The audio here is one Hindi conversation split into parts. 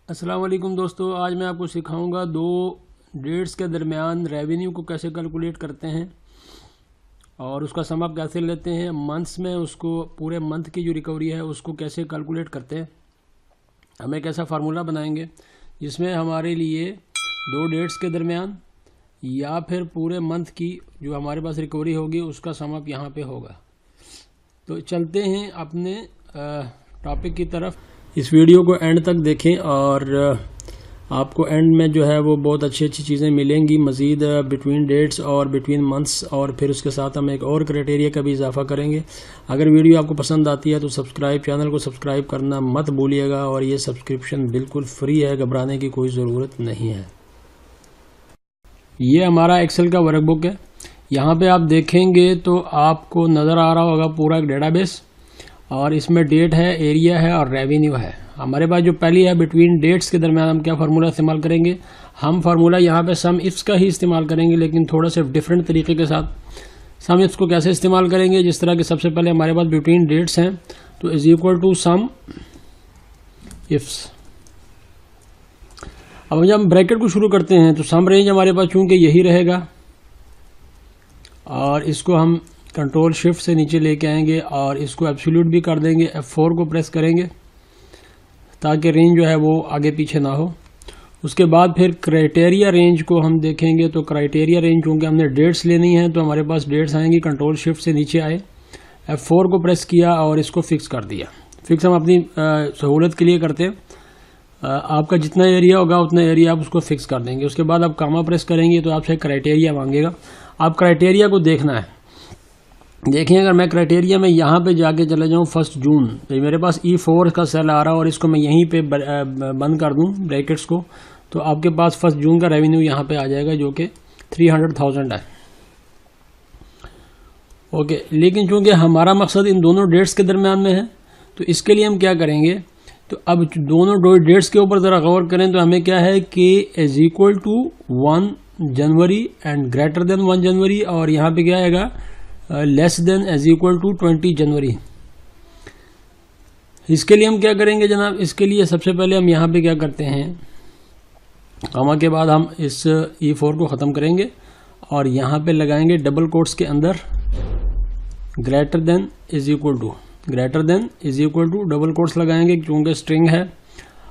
अस्सलाम वालेकुम दोस्तों, आज मैं आपको सिखाऊंगा दो डेट्स के दरमियान रेवेन्यू को कैसे कैलकुलेट करते हैं और उसका सम अप कैसे लेते हैं। मंथ्स में उसको पूरे मंथ की जो रिकवरी है उसको कैसे कैलकुलेट करते हैं। हम एक ऐसा फार्मूला बनाएंगे जिसमें हमारे लिए दो डेट्स के दरमियान या फिर पूरे मंथ की जो हमारे पास रिकवरी होगी उसका सम अप यहाँ पे होगा। तो चलते हैं अपने टॉपिक की तरफ। इस वीडियो को एंड तक देखें और आपको एंड में जो है वो बहुत अच्छी अच्छी चीज़ें मिलेंगी मज़ीद बिटवीन डेट्स और बिटवीन मंथ्स, और फिर उसके साथ हम एक और क्राइटेरिया का भी इजाफा करेंगे। अगर वीडियो आपको पसंद आती है तो चैनल को सब्सक्राइब करना मत भूलिएगा, और ये सब्सक्रिप्शन बिल्कुल फ्री है, घबराने की कोई ज़रूरत नहीं है। ये हमारा एक्सेल का वर्कबुक है। यहाँ पे आप देखेंगे तो आपको नज़र आ रहा होगा पूरा एक डेटाबेस, और इसमें डेट है, एरिया है और रेवेन्यू है। हमारे पास जो पहली है बिटवीन डेट्स के दरमियान हम क्या फार्मूला इस्तेमाल करेंगे। हम फार्मूला यहाँ पे सम इफ्स का ही इस्तेमाल करेंगे, लेकिन थोड़ा सा डिफरेंट तरीके के साथ। सम इफ्स को कैसे इस्तेमाल करेंगे, जिस तरह के सबसे पहले हमारे पास बिटवीन डेट्स हैं तो is equal to sumifs. अब जब हम ब्रैकेट को शुरू करते हैं तो सम रेंज हमारे पास चूंकि यही रहेगा, और इसको हम कंट्रोल शिफ्ट से नीचे लेके आएंगे और इसको एब्सोल्यूट भी कर देंगे। F4 को प्रेस करेंगे ताकि रेंज जो है वो आगे पीछे ना हो। उसके बाद फिर क्राइटेरिया रेंज को हम देखेंगे तो क्राइटेरिया रेंज क्योंकि हमने डेट्स लेनी है तो हमारे पास डेट्स आएंगी। कंट्रोल शिफ्ट से नीचे आए, F4 को प्रेस किया और इसको फिक्स कर दिया। फिक्स हम अपनी सहूलत के लिए करते हैं। आपका जितना एरिया होगा उतना एरिया आप उसको फिक्स कर देंगे। उसके बाद आप कामा प्रेस करेंगे तो आपसे क्राइटेरिया मांगेगा। आप क्राइटेरिया को देखना है। देखिए, अगर मैं क्राइटेरिया में यहाँ पे जाके चला जाऊँ 1 जून, तो मेरे पास E4 का सेल आ रहा है और इसको मैं यहीं पे बंद कर दूँ ब्रैकेट्स को, तो आपके पास 1 जून का रेवेन्यू यहाँ पे आ जाएगा जो कि 300,000 है। ओके, लेकिन चूंकि हमारा मकसद इन दोनों डेट्स के दरमियान में है तो इसके लिए हम क्या करेंगे, तो अब दोनों डेट्स के ऊपर ज़रा गौर करें तो हमें क्या है कि is equal to 1 January and greater than 1 January, और यहाँ पे क्या आएगा less than as equal to 20 January. इसके लिए हम क्या करेंगे जनाब, इसके लिए सबसे पहले हम यहाँ पे क्या करते हैं, कामा के बाद हम इस E4 को ख़त्म करेंगे और यहाँ पे लगाएंगे डबल कोट्स के अंदर greater than is equal to double quotes लगाएंगे क्योंकि स्ट्रिंग है।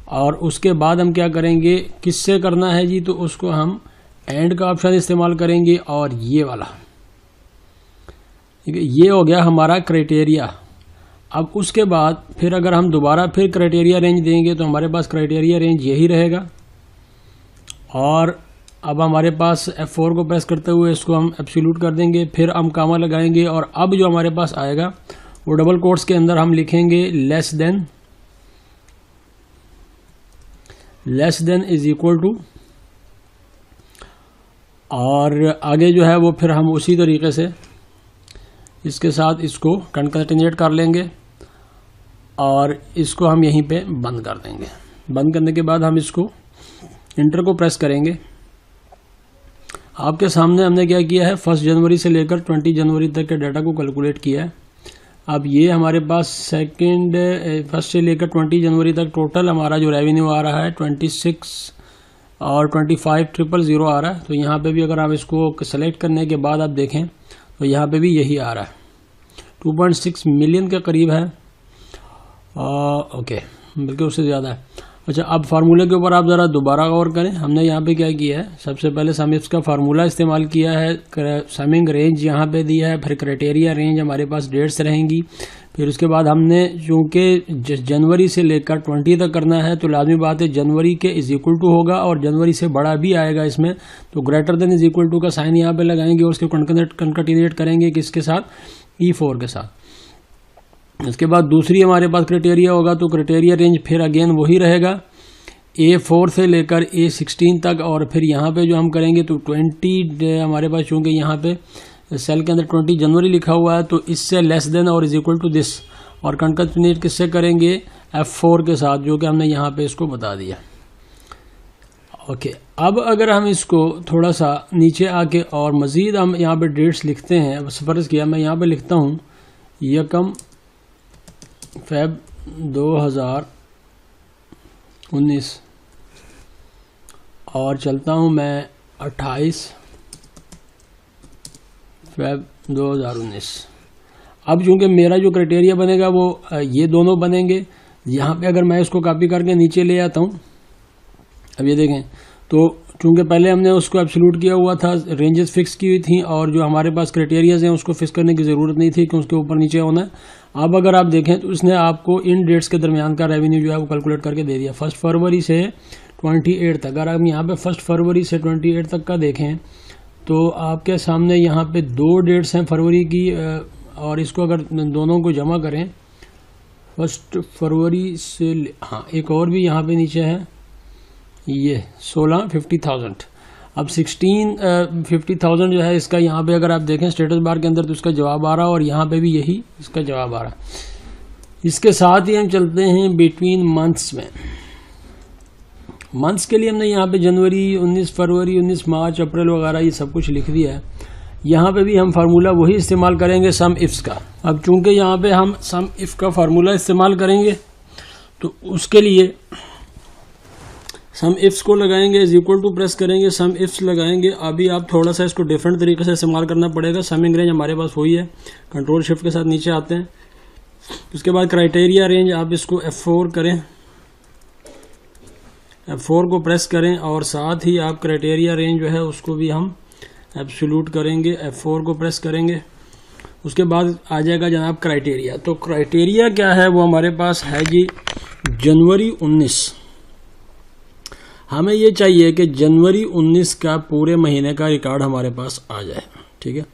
और उसके बाद हम क्या करेंगे, किससे करना है जी, तो उसको हम एंड का ऑप्शन इस्तेमाल करेंगे और ये वाला, ठीक है। ये हो गया हमारा क्राइटेरिया। अब उसके बाद फिर अगर हम दोबारा फिर क्राइटेरिया रेंज देंगे तो हमारे पास क्राइटेरिया रेंज यही रहेगा। और अब हमारे पास F4 को प्रेस करते हुए इसको हम एब्सोल्यूट कर देंगे, फिर हम कामा लगाएंगे और अब जो हमारे पास आएगा वो डबल कोट्स के अंदर हम लिखेंगे less than is equal to, और आगे जो है वो फिर हम उसी तरीके से इसके साथ इसको कंकैटिनेट कर लेंगे और इसको हम यहीं पे बंद कर देंगे। बंद करने के बाद हम इसको इंटर को प्रेस करेंगे। आपके सामने हमने क्या किया है, 1 जनवरी से लेकर 20 जनवरी तक के डाटा को कैलकुलेट किया है। अब ये हमारे पास 1 से लेकर 20 जनवरी तक टोटल हमारा जो रेवेन्यू आ रहा है 26 और 25,000 आ रहा है। तो यहाँ पे भी अगर आप इसको सेलेक्ट करने के बाद आप देखें तो यहाँ पे भी यही आ रहा है, 2.6 मिलियन के करीब है। ओके, बल्कि उससे ज़्यादा है। अच्छा, अब फार्मूले के ऊपर आप ज़रा दोबारा गौर करें। हमने यहाँ पे क्या किया है, सबसे पहले सम इफ्स का फार्मूला इस्तेमाल किया है, समिंग रेंज यहाँ पे दिया है, फिर क्राइटेरिया रेंज हमारे पास डेट्स रहेंगी। फिर उसके बाद हमने चूँकि जनवरी से लेकर 20 तक करना है तो लाजमी बात है जनवरी के इज इक्वल टू होगा, और जनवरी से बड़ा भी आएगा इसमें, तो greater than is equal to का साइन यहाँ पे लगाएंगे और उसके कंकैटिनेट करेंगे किसके साथ, E4 के साथ। इसके बाद दूसरी हमारे पास क्राइटेरिया होगा तो क्राइटेरिया रेंज फिर अगेन वही रहेगा, A4 से लेकर A16 तक, और फिर यहाँ पे जो हम करेंगे तो 20 हमारे पास चूँकि यहाँ पे सेल के अंदर 20 जनवरी लिखा हुआ है तो इससे लेस देन और इज इक्वल टू दिस, और कंकैटिनेट किससे करेंगे, F4 के साथ, जो कि हमने यहाँ पे इसको बता दिया। ओके, अब अगर हम इसको थोड़ा सा नीचे आके और मज़ीद हम यहाँ पे डेट्स लिखते हैं, फर्ज किया मैं यहाँ पे लिखता हूँ 1 फ़रवरी 2019, और चलता हूं मैं 28 फेब 2019। अब चूंकि मेरा जो क्राइटेरिया बनेगा वो ये दोनों बनेंगे। यहाँ पे अगर मैं इसको कॉपी करके नीचे ले आता हूँ, अब ये देखें, तो चूंकि पहले हमने उसको एब्सोल्यूट किया हुआ था, रेंजेस फिक्स की हुई थी और जो हमारे पास क्राइटेरियाज हैं उसको फिक्स करने की ज़रूरत नहीं थी कि उसके ऊपर नीचे होना है। अब अगर आप देखें तो इसने आपको इन डेट्स के दरमियान का रेवेन्यू जो है वो कैलकुलेट करके दे दिया। 1 फरवरी से 28 तक। अगर हम यहाँ पे 1 फरवरी से 28 तक का देखें तो आपके सामने यहाँ पे 2 डेट्स हैं फरवरी की, और इसको अगर दोनों को जमा करें 1 फरवरी से, हाँ एक और भी यहाँ पे नीचे है, ये 16 50,000। अब 16 50,000 जो है इसका यहाँ पे अगर आप देखें स्टेटस बार के अंदर तो इसका जवाब आ रहा है, और यहाँ पे भी यही इसका जवाब आ रहा है। इसके साथ ही हम चलते हैं बिटवीन मंथ्स में। मंथ्स के लिए हमने यहाँ पे जनवरी, 19 फरवरी, 19 मार्च, अप्रैल वगैरह ये सब कुछ लिख दिया है। यहाँ पे भी हम फार्मूला वही इस्तेमाल करेंगे सम इफ्स का। अब चूंकि यहाँ पे हम सम इफ का फार्मूला इस्तेमाल करेंगे तो उसके लिए सम इफ्स को लगाएंगे, इज इक्वल टू प्रेस करेंगे, सम इफ्स लगाएंगे। अभी आप थोड़ा सा इसको डिफरेंट तरीके से इस्तेमाल करना पड़ेगा। समिंग रेंज हमारे पास वही है, कंट्रोल शिफ्ट के साथ नीचे आते हैं। उसके बाद क्राइटेरिया रेंज, आप इसको F4 करें, F4 को प्रेस करें और साथ ही आप क्राइटेरिया रेंज जो है उसको भी हम एब्सोल्यूट करेंगे, F4 को प्रेस करेंगे। उसके बाद आ जाएगा जनाब क्राइटेरिया। तो क्राइटेरिया क्या है वो हमारे पास है जी जनवरी 19। हमें ये चाहिए कि जनवरी 19 का पूरे महीने का रिकॉर्ड हमारे पास आ जाए, ठीक है।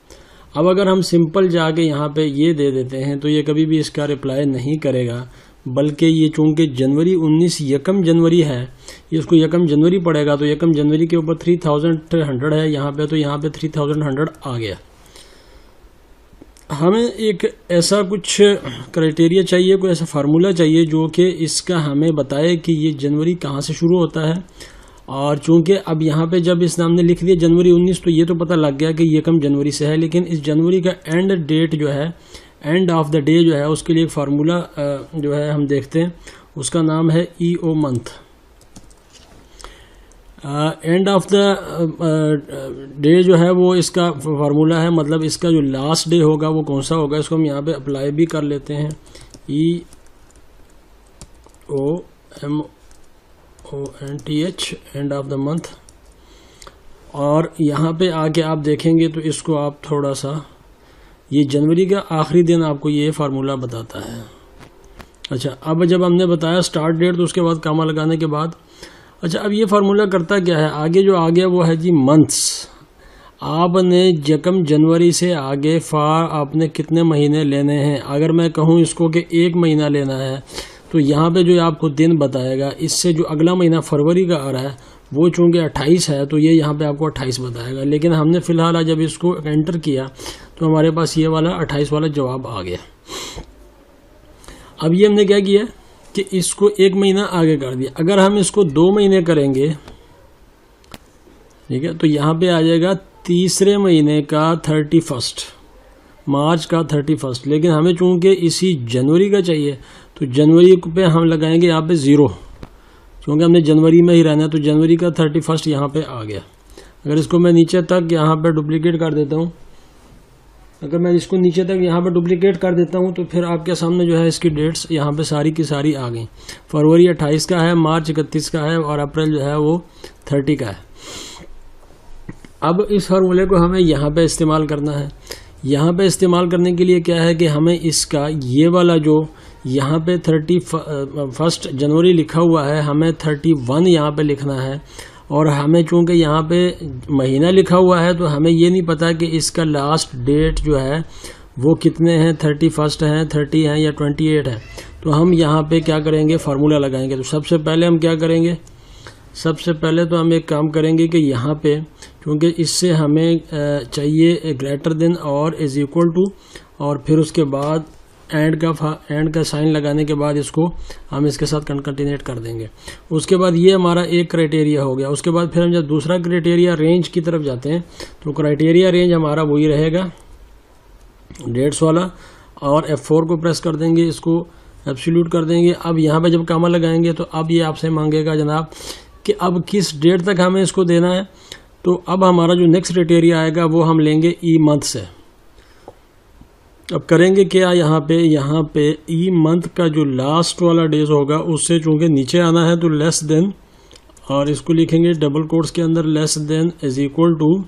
अब अगर हम सिंपल जाके यहाँ पे ये दे देते हैं तो ये कभी भी इसका रिप्लाई नहीं करेगा, बल्कि ये चूंकि जनवरी 19 यकम जनवरी है, ये उसको यकम जनवरी पड़ेगा, तो यकम जनवरी के ऊपर 3100 है यहाँ पे, तो यहाँ पे 3100 आ गया। हमें एक ऐसा कुछ क्राइटेरिया चाहिए, कोई ऐसा फार्मूला चाहिए जो कि इसका हमें बताए कि ये जनवरी कहाँ से शुरू होता है। और चूंकि अब यहाँ पे जब इस नाम ने लिख दिया जनवरी 19 तो ये तो पता लग गया कि ये कम जनवरी से है, लेकिन इस जनवरी का एंड डेट जो है, एंड ऑफ ड डे जो है, उसके लिए एक फार्मूला जो है हम देखते हैं, उसका नाम है EO month. End of the day जो है वो इसका फार्मूला है, मतलब इसका जो लास्ट डे होगा वो कौन सा होगा, इसको हम यहाँ पे अप्लाई भी कर लेते हैं, EOMONTH, end of the month. और यहाँ पे आके आप देखेंगे तो इसको आप थोड़ा सा, ये जनवरी का आखिरी दिन आपको ये फार्मूला बताता है। अच्छा, अब जब हमने बताया स्टार्ट डेट तो उसके बाद कामा लगाने के बाद, अच्छा अब ये फार्मूला करता क्या है, आगे जो आ गया वो है जी मंथ्स। आपने यकम जनवरी से आगे आपने कितने महीने लेने हैं। अगर मैं कहूँ इसको कि 1 महीना लेना है तो यहाँ पे जो आपको दिन बताएगा, इससे जो अगला महीना फरवरी का आ रहा है वो चूँकि 28 है तो ये यहाँ पे आपको 28 बताएगा, लेकिन हमने फ़िलहाल जब इसको एंटर किया तो हमारे पास ये वाला 28 वाला जवाब आ गया। अब ये हमने क्या किया कि इसको 1 महीना आगे कर दिया। अगर हम इसको 2 महीने करेंगे, ठीक है, तो यहाँ पे आ जाएगा तीसरे महीने का 31, मार्च का 31। लेकिन हमें चूंकि इसी जनवरी का चाहिए तो जनवरी पे हम लगाएंगे यहाँ पे 0, क्योंकि हमने जनवरी में ही रहना है, तो जनवरी का 31 यहाँ पे आ गया। अगर इसको मैं नीचे तक यहाँ पे डुप्लीकेट कर देता हूँ, अगर मैं इसको नीचे तक यहाँ पे डुप्लीकेट कर देता हूँ तो फिर आपके सामने जो है इसकी डेट्स यहाँ पे सारी की सारी आ गई। फरवरी 28 का है, मार्च 31 का है और अप्रैल जो है वो 30 का है। अब इस फार्मूले को हमें यहाँ पे इस्तेमाल करना है। यहाँ पे इस्तेमाल करने के लिए क्या है कि हमें इसका ये वाला जो यहाँ पे 31 जनवरी लिखा हुआ है, हमें 31 यहाँ पे लिखना है। और हमें चूंकि यहाँ पे महीना लिखा हुआ है तो हमें ये नहीं पता कि इसका लास्ट डेट जो है वो कितने हैं, 31 हैं, 30 हैं या 28 है। तो हम यहाँ पे क्या करेंगे, फार्मूला लगाएंगे। तो सबसे पहले हम क्या करेंगे, सबसे पहले तो हम एक काम करेंगे कि यहाँ पे क्योंकि इससे हमें चाहिए ग्रेटर देन और इज इक्वल टू, और फिर उसके बाद एंड का साइन लगाने के बाद इसको हम इसके साथ कंटिन्यूट कर देंगे। उसके बाद ये हमारा एक क्राइटेरिया हो गया। उसके बाद फिर हम जब दूसरा क्राइटेरिया रेंज की तरफ जाते हैं तो क्राइटेरिया रेंज हमारा वही रहेगा, डेट्स वाला, और F4 को प्रेस कर देंगे, इसको एब्सोल्यूट कर देंगे। अब यहाँ पे जब कामा लगाएंगे तो अब ये आपसे मांगेगा जनाब कि अब किस डेट तक हमें इसको देना है। तो अब हमारा जो नेक्स्ट क्राइटेरिया आएगा वो हम लेंगे ई मंथ से। अब करेंगे क्या, यहाँ पे ई मंथ का जो लास्ट वाला डेज होगा उससे चूंकि नीचे आना है तो लेस देन, और इसको लिखेंगे डबल कोट्स के अंदर less than is equal to,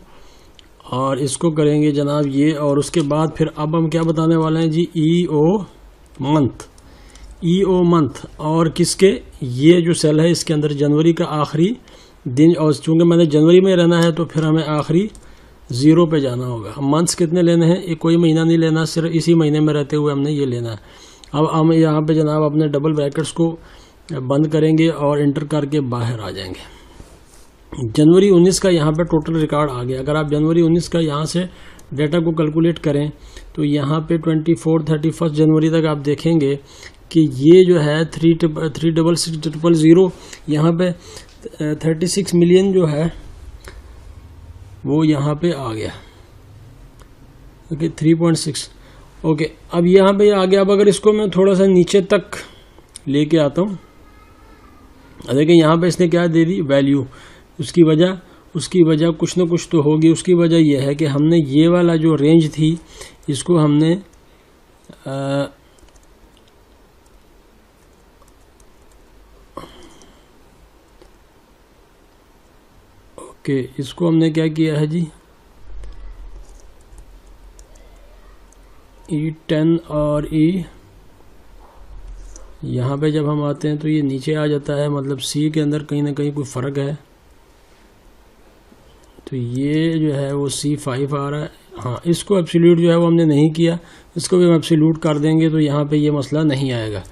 और इसको करेंगे जनाब ये, और उसके बाद फिर अब हम क्या बताने वाले हैं जी, ई ओ मंथ, और किसके, ये जो सेल है इसके अंदर जनवरी का आखिरी दिन, और चूंकि मैंने जनवरी में रहना है तो फिर हमें आखिरी 0 पे जाना होगा। मंथ्स कितने लेने हैं, ये कोई महीना नहीं लेना, सिर्फ इसी महीने में रहते हुए हमने ये लेना है। अब हम यहाँ पे जनाब अपने डबल ब्रैकेट्स को बंद करेंगे और इंटर करके बाहर आ जाएंगे। जनवरी 19 का यहाँ पे टोटल रिकॉर्ड आ गया। अगर आप जनवरी 19 का यहाँ से डेटा को कैलकुलेट करें तो यहाँ पे 31 जनवरी तक आप देखेंगे कि ये जो है 366,000 यहाँ पे 36 मिलियन जो है वो यहाँ पे आ गया। ओके 3.6 ओके, अब यहाँ पे आ गया। अब अगर इसको मैं थोड़ा सा नीचे तक लेके आता हूँ, देखिए यहाँ पे इसने क्या दे दी वैल्यू, उसकी वजह कुछ ना कुछ तो होगी। उसकी वजह यह है कि हमने ये वाला जो रेंज थी इसको हमने इसको हमने क्या किया है जी, E10 और E, यहाँ पे जब हम आते हैं तो ये नीचे आ जाता है, मतलब C के अंदर कहीं ना कहीं कोई फ़र्क है। तो ये जो है वो C5 आ रहा है। हाँ, इसको एब्सोल्यूट जो है वो हमने नहीं किया, इसको भी हम एब्सोल्यूट कर देंगे तो यहाँ पे ये मसला नहीं आएगा।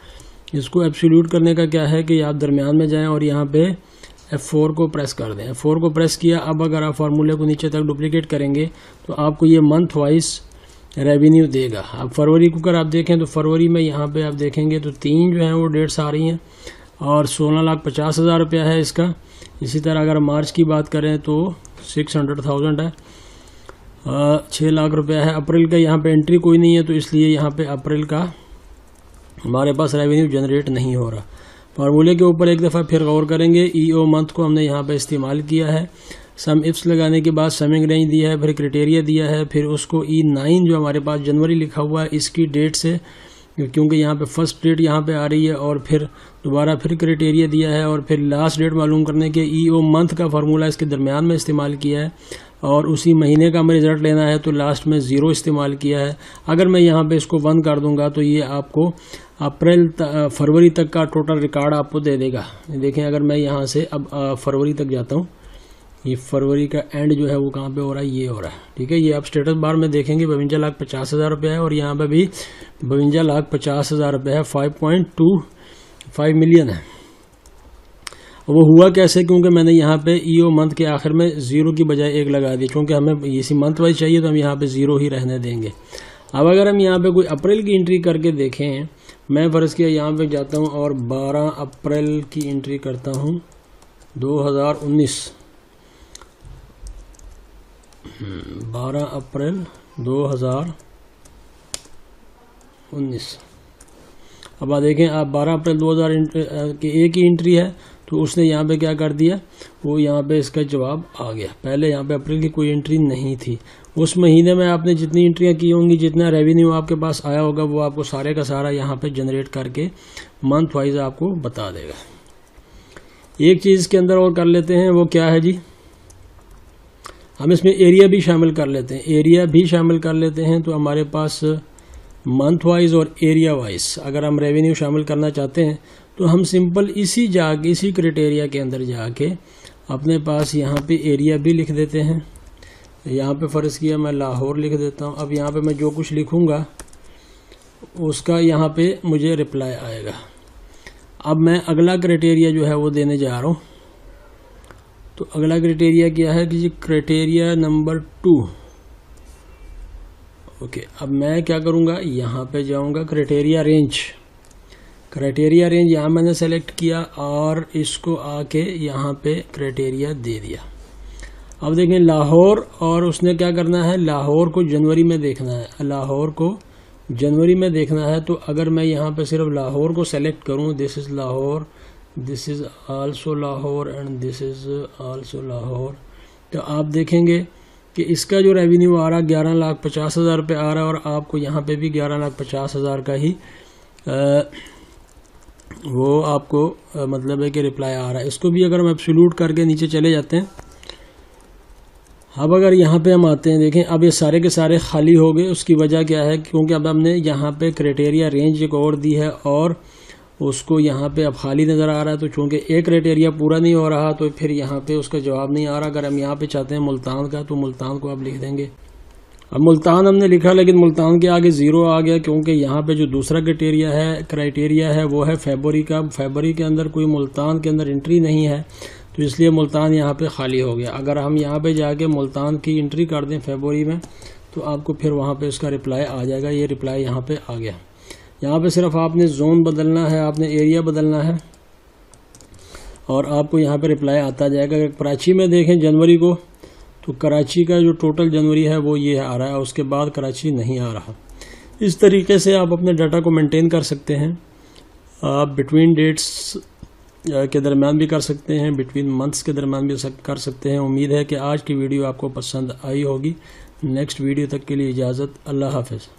इसको एब्सोल्यूट करने का क्या है कि आप दरमियान में जाएं और यहाँ पे F4 को प्रेस कर दें। F4 को प्रेस किया। अब अगर आप फार्मूले को नीचे तक डुप्लीकेट करेंगे तो आपको ये मंथ वाइज रेवेन्यू देगा। अब फरवरी को अगर आप देखें तो फरवरी में यहाँ पे आप देखेंगे तो 3 जो है वो डेट्स आ रही हैं और 16,50,000 रुपया है इसका। इसी तरह अगर मार्च की बात करें तो 600,000 है, 6 लाख रुपया है। अप्रैल का यहाँ पे एंट्री कोई नहीं है तो इसलिए यहाँ पे अप्रैल का हमारे पास रेवेन्यू जनरेट नहीं हो रहा। फार्मूले के ऊपर एक दफ़ा फिर गौर करेंगे। ईओ मंथ को हमने यहाँ पे इस्तेमाल किया है। सम इफ्स लगाने के बाद समिंग रेंज दिया है, फिर क्राइटेरिया दिया है, फिर उसको E9 जो हमारे पास जनवरी लिखा हुआ है इसकी डेट से, क्योंकि यहाँ पे फर्स्ट डेट यहाँ पे आ रही है, और फिर दोबारा फिर क्राइटेरिया दिया है, और फिर लास्ट डेट मालूम करने के ईओ मंथ का फार्मूला इसके दरमियान में इस्तेमाल किया है, और उसी महीने का हमें रिजल्ट लेना है तो लास्ट में 0 इस्तेमाल किया है। अगर मैं यहाँ पे इसको बंद कर दूंगा तो ये आपको फरवरी तक का टोटल रिकॉर्ड आपको दे देगा। देखें अगर मैं यहाँ से अब फरवरी तक जाता हूँ, ये फरवरी का एंड जो है वो कहाँ पे हो रहा है, ये हो रहा है। ठीक है, ये आप स्टेटस बार में देखेंगे 52,50,000 रुपया है, और यहाँ पे भी 52,50,000 रुपया है, 5.25 मिलियन है। वो हुआ कैसे, क्योंकि मैंने यहाँ पे ईओ मंथ के आखिर में 0 की बजाय 1 लगा दी, क्योंकि हमें इसी मंथ वाइज चाहिए तो हम यहाँ पे 0 ही रहने देंगे। अब अगर हम यहाँ पे कोई अप्रैल की एंट्री करके देखें, मैं फ़र्ज़ किया यहाँ पे जाता हूँ और 12 अप्रैल की एंट्री करता हूँ 2019, 12 अप्रैल 2019। अब आप देखें, आप 12 अप्रैल 2000 की एक ही एंट्री है तो उसने यहाँ पे क्या कर दिया, वो यहाँ पे इसका जवाब आ गया। पहले यहाँ पे अप्रैल की कोई एंट्री नहीं थी। उस महीने में आपने जितनी एंट्रियाँ की होंगी, जितना रेवेन्यू आपके पास आया होगा, वो आपको सारे का सारा यहाँ पे जनरेट करके मंथ वाइज आपको बता देगा। एक चीज़ इसके अंदर और कर लेते हैं, वो क्या है जी, हम इसमें एरिया भी शामिल कर लेते हैं। एरिया भी शामिल कर लेते हैं तो हमारे पास मंथ वाइज और एरिया वाइज अगर हम रेवेन्यू शामिल करना चाहते हैं तो हम सिंपल इसी क्राइटेरिया के अंदर जाके अपने पास यहाँ पे एरिया भी लिख देते हैं। यहाँ पे फ़र्ज़ किया मैं लाहौर लिख देता हूँ। अब यहाँ पे मैं जो कुछ लिखूँगा उसका यहाँ पे मुझे रिप्लाई आएगा। अब मैं अगला क्राइटेरिया जो है वो देने जा रहा हूँ। तो अगला क्राइटेरिया क्या है कि जी क्राइटेरिया नंबर 2। ओके, अब मैं क्या करूँगा, यहाँ पे जाऊँगा क्राइटेरिया रेंज। क्राइटेरिया रेंज यहाँ मैंने सेलेक्ट किया और इसको आके यहाँ पे क्राइटेरिया दे दिया। अब देखें लाहौर, और उसने क्या करना है, लाहौर को जनवरी में देखना है, लाहौर को जनवरी में देखना है। तो अगर मैं यहाँ पे सिर्फ लाहौर को सेलेक्ट करूँ, this is Lahore, this is also Lahore and this is also Lahore. तो आप देखेंगे कि इसका जो रेवेन्यू आ रहा है 11,50,000 रुपये आ रहा है, और आपको यहाँ पे भी 11,50,000 का ही वो आपको मतलब है कि रिप्लाई आ रहा है। इसको भी अगर हम एब्सोल्यूट करके नीचे चले जाते हैं, अब अगर यहाँ पे हम आते हैं, देखें अब ये सारे के सारे खाली हो गए। उसकी वजह क्या है, क्योंकि अब हमने यहाँ पे क्राइटेरिया रेंज एक और दी है और उसको यहाँ पे अब खाली नज़र आ रहा है। तो चूँकि एक क्राइटेरिया पूरा नहीं हो रहा तो फिर यहाँ पे उसका जवाब नहीं आ रहा। अगर हम यहाँ पे चाहते हैं मुल्तान का, तो मुल्तान को आप लिख देंगे। अब मुल्तान हमने लिखा, लेकिन मुल्तान के आगे ज़ीरो आ गया, क्योंकि यहाँ पे जो दूसरा क्राइटेरिया है वो है फरवरी का। फरवरी के अंदर कोई मुल्तान के अंदर एंट्री नहीं है, तो इसलिए मुल्तान यहाँ पे खाली हो गया। अगर हम यहाँ पे जाके मुल्तान की एंट्री कर दें फरवरी में, तो आपको फिर वहाँ पे इसका रिप्लाई आ जाएगा। ये रिप्लाई यहाँ पे आ गया। यहाँ पे सिर्फ आपने जोन बदलना है, आपने एरिया बदलना है, और आपको यहाँ पे रिप्लाई आता जाएगा। अगर कराची में देखें जनवरी को, तो कराची का जो टोटल जनवरी है वो ये आ रहा है, उसके बाद कराची नहीं आ रहा। इस तरीके से आप अपने डाटा को मेंटेन कर सकते हैं। आप बिटवीन डेट्स के दरम्यान भी कर सकते हैं, बिटवीन मंथ्स के दरम्यान भी कर सकते हैं। उम्मीद है कि आज की वीडियो आपको पसंद आई होगी। नेक्स्ट वीडियो तक के लिए इजाज़त। अल्लाह हाफ़िज़।